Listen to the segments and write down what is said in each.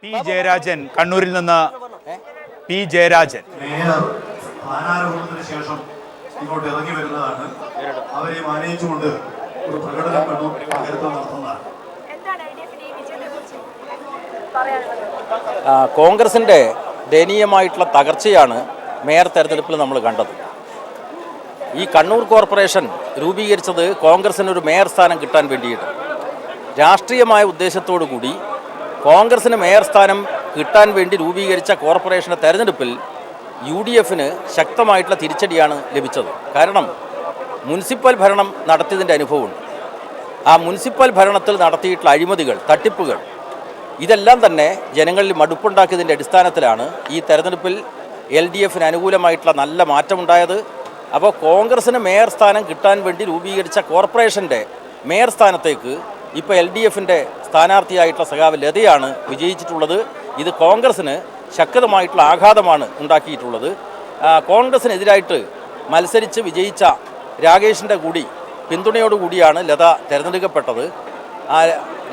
P Jayarajan കണ്ണൂരിൽ നിന്ന് P Jayarajan mayor സ്ഥാനാരോഹണത്തിന് ശേഷം ഇങ്ങോട്ട് ഇറങ്ങി വരുന്നതാണ്. അവരെ മാനിച്ചുകൊണ്ട് ഒരു പ്രകടനം നടത്തുന്നതാണ്. കോൺഗ്രസിൻ്റെ ദയനീയമായിട്ടുള്ള തകർച്ചയാണ് മേയർ തെരഞ്ഞെടുപ്പിൽ നമ്മൾ കണ്ടത്. ഈ കണ്ണൂർ കോർപ്പറേഷൻ രൂപീകരിച്ചത് കോൺഗ്രസിനൊരു മേയർ സ്ഥാനം കിട്ടാൻ വേണ്ടിയിട്ട് രാഷ്ട്രീയമായ ഉദ്ദേശത്തോടു കൂടി കോൺഗ്രസിന് മേയർ സ്ഥാനം കിട്ടാൻ വേണ്ടി രൂപീകരിച്ച കോർപ്പറേഷൻ്റെ തെരഞ്ഞെടുപ്പിൽ UDFന് ശക്തമായിട്ടുള്ള തിരിച്ചടിയാണ് ലഭിച്ചത്. കാരണം മുനിസിപ്പൽ ഭരണം നടത്തിയതിൻ്റെ അനുഭവമുണ്ട്. ആ മുനിസിപ്പൽ ഭരണത്തിൽ നടത്തിയിട്ടുള്ള അഴിമതികൾ, തട്ടിപ്പുകൾ, ഇതെല്ലാം തന്നെ ജനങ്ങളിൽ മടുപ്പുണ്ടാക്കിയതിൻ്റെ അടിസ്ഥാനത്തിലാണ് ഈ തെരഞ്ഞെടുപ്പിൽ LDFന് അനുകൂലമായിട്ടുള്ള നല്ല മാറ്റമുണ്ടായത്. അപ്പോൾ കോൺഗ്രസിന് മേയർ സ്ഥാനം കിട്ടാൻ വേണ്ടി രൂപീകരിച്ച കോർപ്പറേഷൻ്റെ മേയർ സ്ഥാനത്തേക്ക് ഇപ്പോൾ LDFൻ്റെ സ്ഥാനാർത്ഥിയായിട്ടുള്ള സഖാവ് ലതയാണ് വിജയിച്ചിട്ടുള്ളത്. ഇത് കോൺഗ്രസിന് ശക്തമായിട്ടുള്ള ആഘാതമാണ് ഉണ്ടാക്കിയിട്ടുള്ളത്. കോൺഗ്രസിനെതിരായിട്ട് മത്സരിച്ച് വിജയിച്ച രാകേഷിൻ്റെ കൂടി പിന്തുണയോടുകൂടിയാണ് ലത തിരഞ്ഞെടുക്കപ്പെട്ടത്.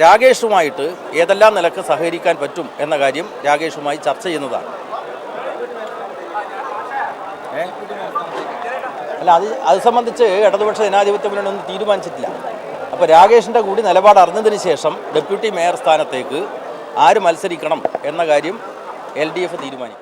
രാകേഷുമായിട്ട് ഏതെല്ലാം നിലക്ക് സഹകരിക്കാൻ പറ്റും എന്ന കാര്യം രാകേഷുമായി ചർച്ച ചെയ്യുന്നതാണ്. അല്ല, അത് സംബന്ധിച്ച് ഇടതുപക്ഷ ജനാധിപത്യ മുന്നണി ഒന്നും തീരുമാനിച്ചിട്ടില്ല. അപ്പോൾ രാകേഷിൻ്റെ കൂടി നിലപാട് അറിഞ്ഞതിന് ശേഷം ഡെപ്യൂട്ടി മേയർ സ്ഥാനത്തേക്ക് ആര് മത്സരിക്കണം എന്ന കാര്യം LDF തീരുമാനിക്കും.